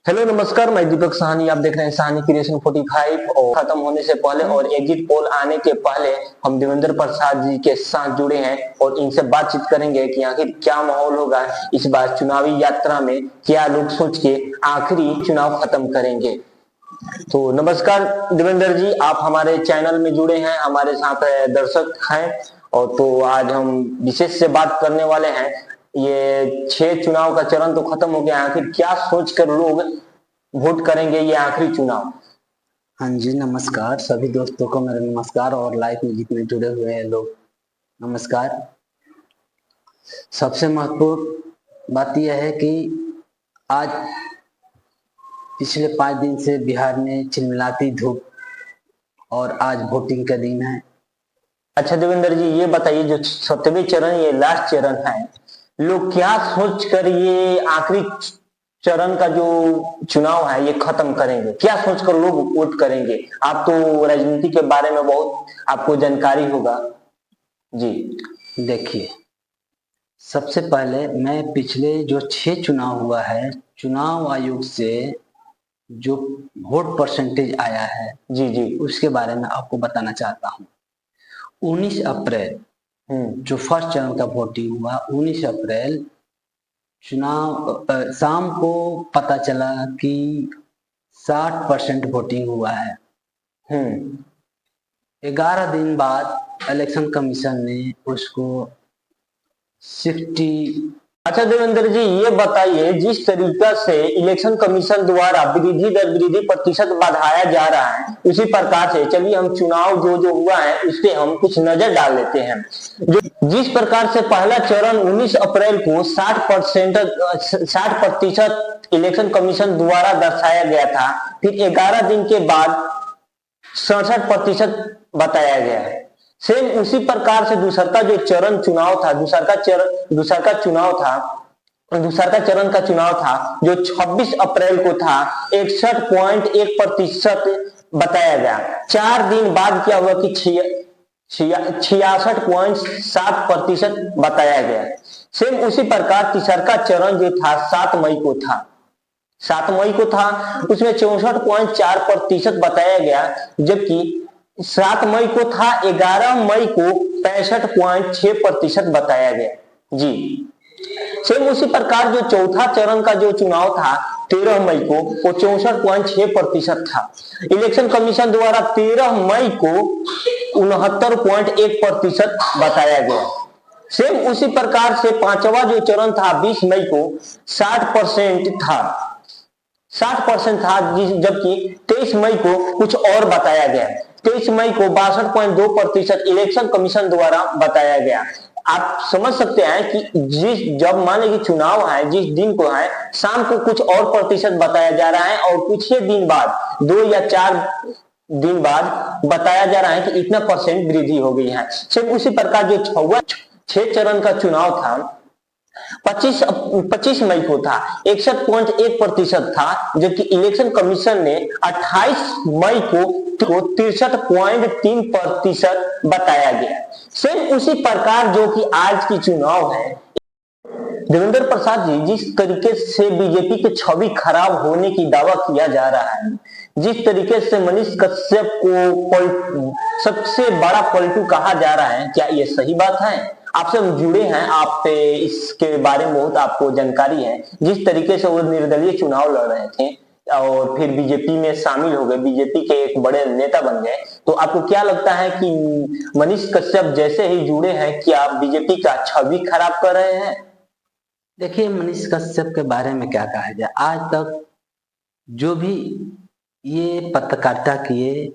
Hello नमस्कार, मैं दीपक साहनी। आप देख रहे हैं साहनी क्रिएशन 45। और खत्म होने से पहले और एग्जिट पोल आने के पहले हम देवेंद्र प्रसाद जी के साथ जुड़े हैं और इनसे बातचीत करेंगे कि आखिर क्या माहौल होगा इस बार चुनावी यात्रा में, क्या लोग सोच के आखिरी चुनाव खत्म करेंगे। तो नमस्कार देवेंद्र जी, आप हमारे चैनल में जुड़े हैं, हमारे साथ दर्शक हैं। और तो आज हम विशेष से बात करने वाले हैं। ये 6 चुनाव का चरण तो खत्म हो गया है, आखिर क्या सोचकर लोग वोट करेंगे ये आखिरी चुनाव। हाँ जी, नमस्कार सभी दोस्तों को मेरा नमस्कार और लाइव में जितने जुड़े हुए हैं लोग नमस्कार। सबसे महत्वपूर्ण बात यह है कि आज पिछले 5 दिन से बिहार में चिलमिलाती धूप और आज वोटिंग का दिन है। अच्छा देवेंद्र जी, ये बताइए जो 7वें चरण, ये लास्ट चरण है, लोग क्या सोचकर ये आखिरी चरण का जो चुनाव है ये खत्म करेंगे, क्या सोचकर लोग वोट करेंगे। आप तो राजनीति के बारे में बहुत आपको जानकारी होगा जी। देखिए, सबसे पहले मैं पिछले जो 6 चुनाव हुआ है, चुनाव आयोग से जो वोट परसेंटेज आया है जी जी उसके बारे में आपको बताना चाहता हूँ। 19 अप्रैल जो फर्स्ट चरण का वोटिंग हुआ, 19 अप्रैल चुनाव शाम को पता चला कि 60% वोटिंग हुआ है। 11 दिन बाद इलेक्शन कमीशन ने उसको 60। अच्छा देवेंद्र जी, ये बताइए जिस तरीका से इलेक्शन कमीशन द्वारा वृद्धि दर, वृद्धि प्रतिशत बढ़ाया जा रहा है, उसी प्रकार से चलिए हम चुनाव जो जो हुआ है उस पे हम कुछ नजर डाल लेते हैं। जो जिस प्रकार से पहला चरण 19 अप्रैल को 60% इलेक्शन कमीशन द्वारा दर्शाया गया था, फिर 11 दिन के बाद 67% बताया गया है। सेम उसी प्रकार से दूसरा का जो चरण चुनाव था, दूसरा का चरण का चुनाव था जो 26 अप्रैल को था, 61.1% बताया गया। 4 दिन बाद क्या हुआ कि 66.7% बताया गया। सेम उसी प्रकार तीसरा का चरण जो था 7 मई को था, 7 मई को था, उसमें 64.4% बताया गया, जबकि 7 मई को था, 11 मई को 65.6% बताया गया जी। सेम उसी प्रकार जो चौथा चरण का जो चुनाव था 13 मई को, वो 64.6% था। इलेक्शन कमीशन द्वारा 13 मई को 69.1% बताया गया। सेम उसी प्रकार से पांचवा जो चरण था 20 मई को 60% था, 60% था, जबकि 23 मई को कुछ और बताया गया। 23 मई को 62.2% इलेक्शन कमीशन द्वारा बताया गया। आप समझ सकते हैं कि जब मान लीजिए चुनाव है, जिस दिन को है, शाम को कुछ और प्रतिशत बताया जा रहा है और कुछ ही दिन बाद, 2 या 4 दिन बाद बताया जा रहा है कि इतना परसेंट वृद्धि हो गई है। सिर्फ उसी प्रकार जो 6 चरण का चुनाव था 25 मई को था, 61.1% था, जबकि इलेक्शन कमीशन ने 28 मई को 63.3% बताया गया। सेम उसी प्रकार जो कि आज की चुनाव है, देवेंद्र प्रसाद जी, जिस तरीके से बीजेपी की छवि खराब होने की दावा किया जा रहा है, जिस तरीके से मनीष कश्यप को सबसे बड़ा पलटू कहा जा रहा है, क्या ये सही बात है। आपसे हम जुड़े हैं, आप पे इसके बारे में बहुत आपको जानकारी है। जिस तरीके से वो निर्दलीय चुनाव लड़ रहे थे और फिर बीजेपी में शामिल हो गए, बीजेपी के एक बड़े नेता बन गए, तो आपको क्या लगता है कि मनीष कश्यप जैसे ही जुड़े हैं, क्या आप बीजेपी का छवि खराब कर रहे हैं। देखिए, मनीष कश्यप के बारे में क्या कहा जाए। आज तक जो भी ये पत्रकारिता किए,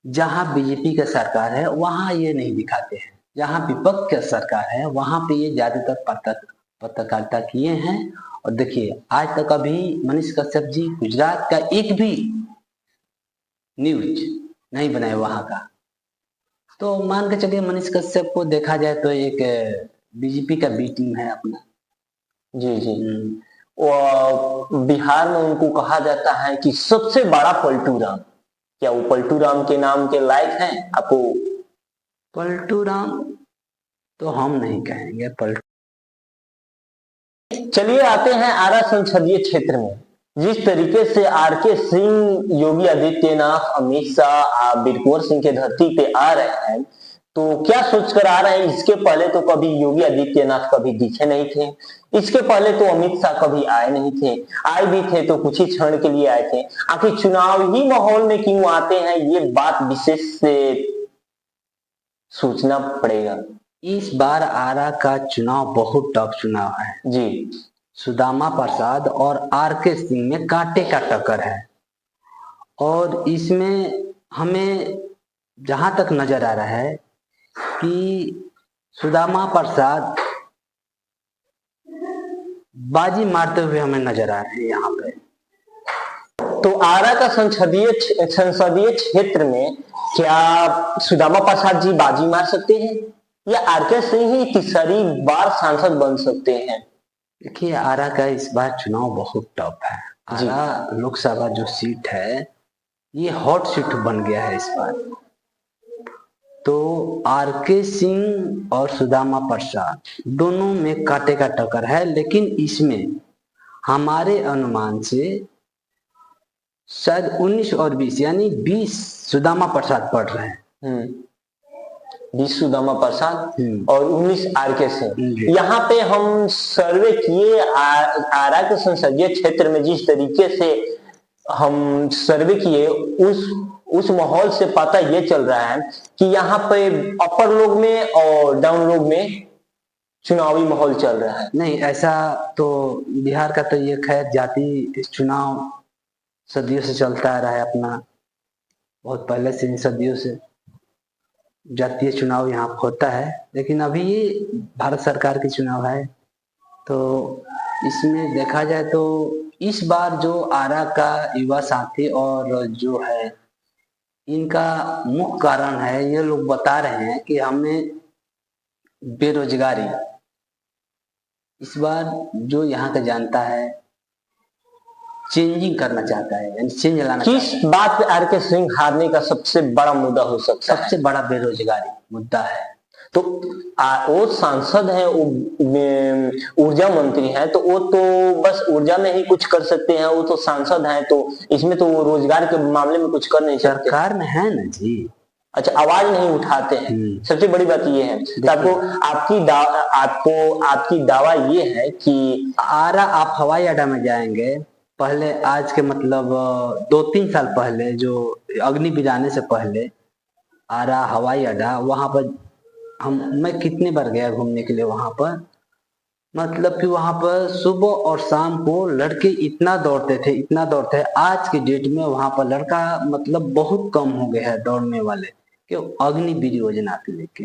जहां बीजेपी का सरकार है वहां ये नहीं दिखाते हैं, जहां विपक्ष का सरकार है वहां पे ये ज्यादातर पत्रकारिता किए हैं। और देखिए, आज तक अभी मनीष कश्यप जी गुजरात का एक भी न्यूज नहीं बनाए वहां का। तो मान के चलिए, मनीष कश्यप को देखा जाए तो एक बीजेपी का बी टीम है अपना। जी जी। बिहार में उनको कहा जाता है कि सबसे बड़ा पलटू राम। क्या वो पलटू राम के नाम के लायक हैं आपको। पलटू राम तो हम नहीं कहेंगे। चलिए आते हैं आरा संसदीय क्षेत्र में। जिस तरीके से आर.के. सिंह, योगी आदित्यनाथ, अमित शाह, वीरकुंवर सिंह के धरती पे आ रहे हैं, तो क्या सोचकर आ रहे हैं? इसके पहले तो कभी योगी आदित्यनाथ कभी दिखे नहीं थे, इसके पहले तो अमित शाह कभी आए नहीं थे, आए भी थे तो कुछ ही क्षण के लिए आए थे। आखिर चुनाव ही माहौल में क्यों आते हैं, ये बात विशेष से सोचना पड़ेगा। इस बार आरा का चुनाव बहुत टफ चुनाव है जी। सुदामा प्रसाद और आर.के. सिंह में कांटे का टक्कर है, और इसमें हमें जहां तक नजर आ रहा है कि सुदामा प्रसाद बाजी मारते हुए हमें नजर आ रहे हैं यहाँ पे। तो आरा का संसदीय क्षेत्र में क्या सुदामा प्रसाद जी बाजी मार सकते हैं, या आर.के. सिंह ही तीसरी बार सांसद बन सकते हैं? देखिए, आरा का इस बार चुनाव बहुत टफ है। आरा लोकसभा जो सीट है ये हॉट सीट बन गया है इस बार। तो आर.के. सिंह और सुदामा प्रसाद दोनों में कांटे का टक्कर है, लेकिन इसमें हमारे अनुमान से शायद 19 और 20 यानी 20 सुदामा प्रसाद पढ़ रहे हैं। 20 सुदामा प्रसाद और 19 आर.के. सिंह। यहाँ पे हम सर्वे किए आरा के संसदीय क्षेत्र में, जिस तरीके से हम सर्वे किए उस माहौल से पता ये चल रहा है कि यहाँ पे अपर लोग में और डाउन लोग में चुनावी माहौल चल रहा है। नहीं, ऐसा तो बिहार का तो ये खैर जाति चुनाव सदियों से चलता आ रहा है अपना, बहुत पहले से सदियों से जातीय चुनाव यहाँ होता है। लेकिन अभी ये भारत सरकार की चुनाव है, तो इसमें देखा जाए तो इस बार जो आरा का युवा साथी और जो है इनका मुख्य कारण है, ये लोग बता रहे हैं कि हमें बेरोजगारी इस बार जो यहाँ का जनता है चेंजिंग करना चाहता है, यानी चेंज लाना। किस बात पे आर.के. सिंह हारने का सबसे बड़ा मुद्दा हो सकता है? सबसे बड़ा बेरोजगारी मुद्दा है। तो वो सांसद है, ऊर्जा मंत्री है, तो वो तो बस ऊर्जा में ही कुछ कर सकते हैं, वो तो सांसद है, तो इसमें तो वो रोजगार के मामले में कुछ कर नहीं सकते। सरकार में है ना जी। अच्छा, आवाज नहीं उठाते हैं, सबसे बड़ी बात ये है। तो आपकी दावा ये है कि आरा, आप हवाई अड्डा में जाएंगे, पहले आज के मतलब 2-3 साल पहले, जो अग्निवीर आने से पहले आरा हवाई अड्डा, वहां पर मैं कितने बार गया घूमने के लिए वहां पर, मतलब कि वहां पर सुबह और शाम को लड़के इतना दौड़ते थे। आज के डेट में वहां पर लड़का मतलब बहुत कम हो गया है दौड़ने वाले, कि अग्निवीर योजना के लेके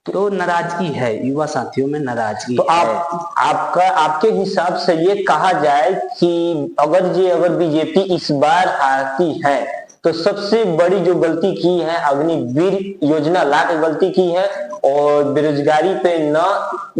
तो नाराजगी है, युवा साथियों में नाराजगी। तो आपके हिसाब से ये कहा जाए कि अगर बीजेपी इस बार आती है तो सबसे बड़ी जो गलती की है अग्निवीर योजना ला के गलती की है, और बेरोजगारी पे न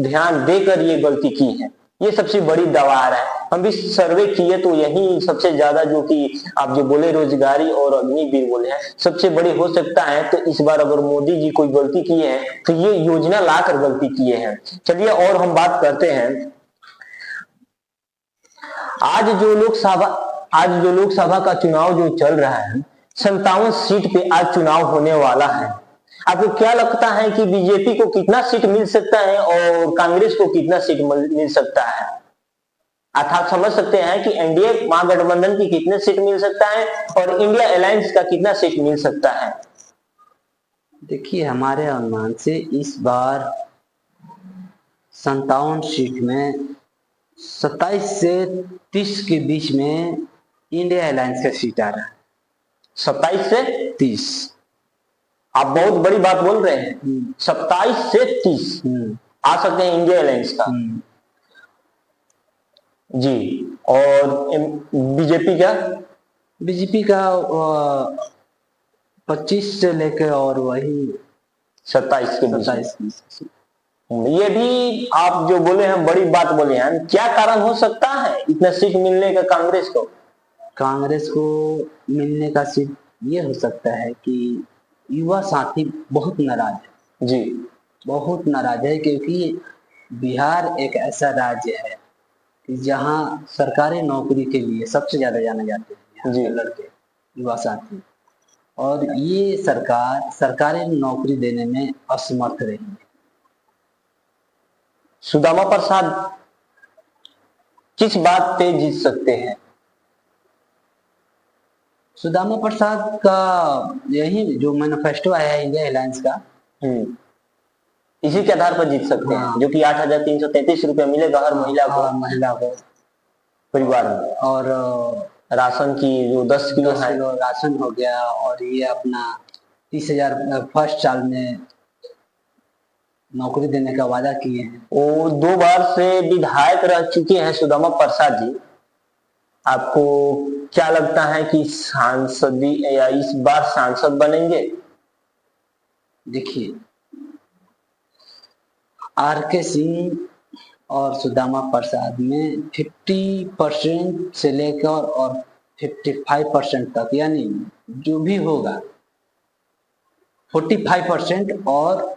ध्यान देकर ये गलती की है, ये सबसे बड़ी दावा आ रहा है। हम भी सर्वे किए तो यही सबसे ज्यादा, जो कि आप जो बोले रोजगारी और अग्निवीर बोले हैं, सबसे बड़ी हो सकता है। तो इस बार अगर मोदी जी कोई गलती किए हैं तो ये योजना लाकर गलती किए हैं। चलिए और हम बात करते हैं, आज जो लोकसभा का चुनाव जो चल रहा है, 57 सीट पे आज चुनाव होने वाला है। आपको क्या लगता है कि बीजेपी को कितना सीट मिल सकता है और कांग्रेस को कितना सीट मिल सकता है? आप समझ सकते हैं कि एनडीए महागठबंधन की कितने सीट मिल सकता है और इंडिया अलायंस का कितना सीट मिल सकता है? देखिए, हमारे अनुमान से इस बार 57 सीट में 27 से 30 के बीच में इंडिया अलायंस का सीट आ रहा है। 27 से 30, आप बहुत बड़ी बात बोल रहे हैं। 27 से 30 आ सकते हैं इंडिया अलायंस का जी। और बीजेपी का 25 से लेकर और वही 27 के बीच। ये भी आप जो बोले हैं बड़ी बात बोले हैं, क्या कारण हो सकता है इतना सीट मिलने का कांग्रेस को मिलने का सीट ये हो सकता है कि युवा साथी बहुत नाराज है जी, बहुत नाराज है, क्योंकि बिहार एक ऐसा राज्य है कि जहाँ सरकारी नौकरी के लिए सबसे ज्यादा जाने जाते हैं जी। लड़के युवा साथी, और ये सरकार सरकारी नौकरी देने में असमर्थ रही है। सुदामा प्रसाद किस बात पे जीत सकते हैं? सुदामा प्रसाद का यही जो मैनिफेस्टो आया है इंडिया अलायंस का, इसी के आधार पर जीत सकते हैं, हाँ। जो कि 8,333 रुपया मिलेगा हर महिला को, महिला को, परिवार में, और राशन की जो 10 किलो 10 है, किलो राशन हो गया, और ये अपना 30,000 फर्स्ट साल में नौकरी देने का वादा किए हैं। वो 2 बार से विधायक रह चुके हैं सुदामा प्रसाद जी। आपको क्या लगता है कि सांसदी या इस बार सांसद बनेंगे? देखिए, आर.के. सिंह और सुदामा प्रसाद में 50% से लेकर और 55% तक, यानी जो भी होगा 45% और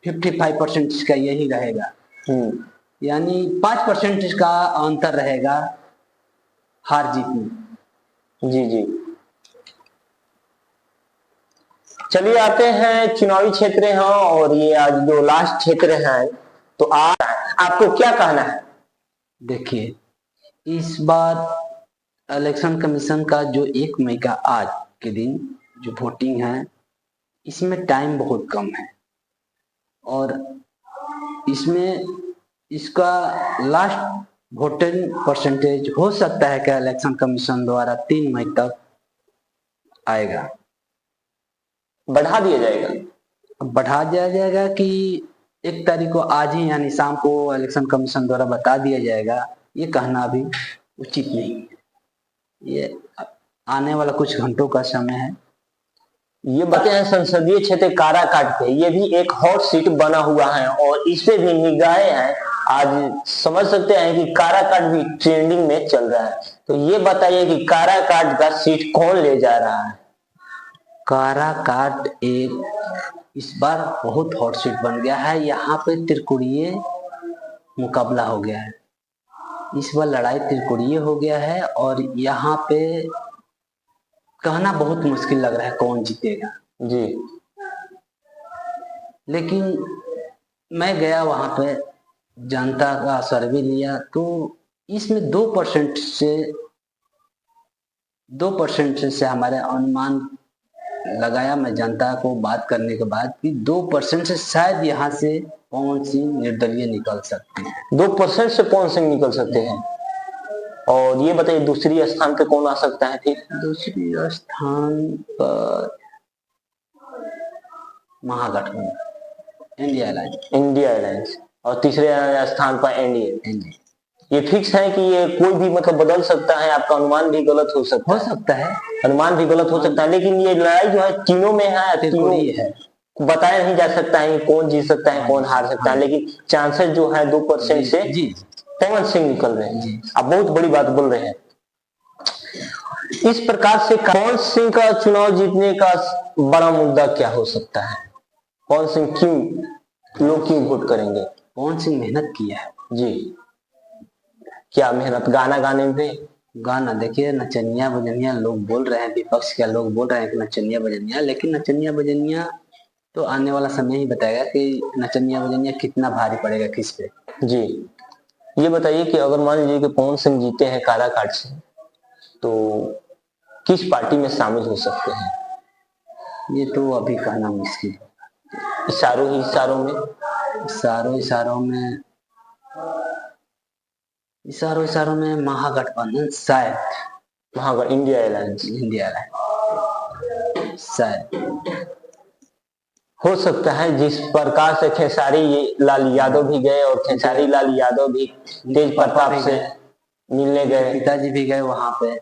55% इसका यही रहेगा, यानी 5% इसका अंतर रहेगा हार जीत में। जी जी। चलिए आते हैं चुनावी क्षेत्र हैं, और ये आज जो लास्ट क्षेत्र है, तो आज आपको क्या कहना है? देखिए, इस बार इलेक्शन कमीशन का जो 1 मई का आज के दिन जो वोटिंग है, इसमें टाइम बहुत कम है, और इसमें इसका लास्ट वोटिंग परसेंटेज हो सकता है कि इलेक्शन कमीशन द्वारा 3 मई तक आएगा, बढ़ा दिया जाएगा। बढ़ा दिया जाएगा कि 1 तारीख को आज ही यानी शाम को इलेक्शन कमीशन द्वारा बता दिया जाएगा, ये कहना अभी उचित नहीं है। ये आने वाला कुछ घंटों का समय है। ये बते हैं संसदीय क्षेत्र काराकाट पे, ये भी एक हॉट सीट बना हुआ है, और इस पे भी निगाहें हैं। आज समझ सकते हैं कि काराकाट भी ट्रेंडिंग में चल रहा है। तो ये बताइए कि काराकाट का सीट कौन ले जा रहा है? काराकाट एक इस बार बहुत हॉट सीट बन गया है। यहाँ पे त्रिकोणीय मुकाबला हो गया है, इस बार लड़ाई त्रिकोणीय हो गया है, और यहाँ पे कहना बहुत मुश्किल लग रहा है कौन जीतेगा जी। लेकिन मैं गया वहां पे, जनता का सर्वे लिया, तो इसमें 2% से हमारे अनुमान लगाया मैं जनता को बात करने के बाद कि 2% से शायद यहाँ से पवन सिंह निर्दलीय निकल सकते हैं। 2% से पवन सिंह निकल सकते हैं। और ये बताइए दूसरी स्थान पे कौन आ सकता है? फिर दूसरी स्थान पर महागठबंधन इंडिया अलायंस, और तीसरे स्थान पर एनडीए। ये फिक्स है कि ये कोई भी मतलब बदल सकता है? आपका अनुमान भी गलत हो सकता है, अनुमान भी गलत हो सकता है, लेकिन ये लड़ाई जो है तीनों में है, तीनों है, बताया नहीं जा सकता है कौन जीत सकता है कौन हार सकता है, लेकिन चांसेस जो है 2% से पवन सिंह निकल रहे हैं। आप बहुत बड़ी बात बोल रहे हैं। इस प्रकार से पवन सिंह का चुनाव जीतने का बड़ा मुद्दा क्या हो सकता है? पवन सिंह लोग क्यों वोट करेंगे? पवन सिंह मेहनत किया है जी। क्या मेहनत? गाना गाने में? गाना देखिए, नचनिया बजनिया लोग बोल रहे हैं, विपक्ष के लोग बोल रहे हैं कि नचनिया बजनिया, लेकिन नचनिया बजनिया तो आने वाला समय ही बताएगा कि नचनिया बजनिया कितना भारी पड़ेगा किस पे। जी। ये बताइए कि अगर मान लीजिए कि पवन सिंह जीते हैं काराकाट से, तो किस पार्टी में शामिल हो सकते हैं? ये तो अभी कहना मुश्किल है। इशारों में महागठबंधन, शायद इंडिया अलायंस शायद हो सकता है। जिस प्रकार से खेसारी लाल यादव भी गए, और खेसारी लाल यादव भी तेज प्रताप से मिलने गए, पिताजी भी गए वहां पे।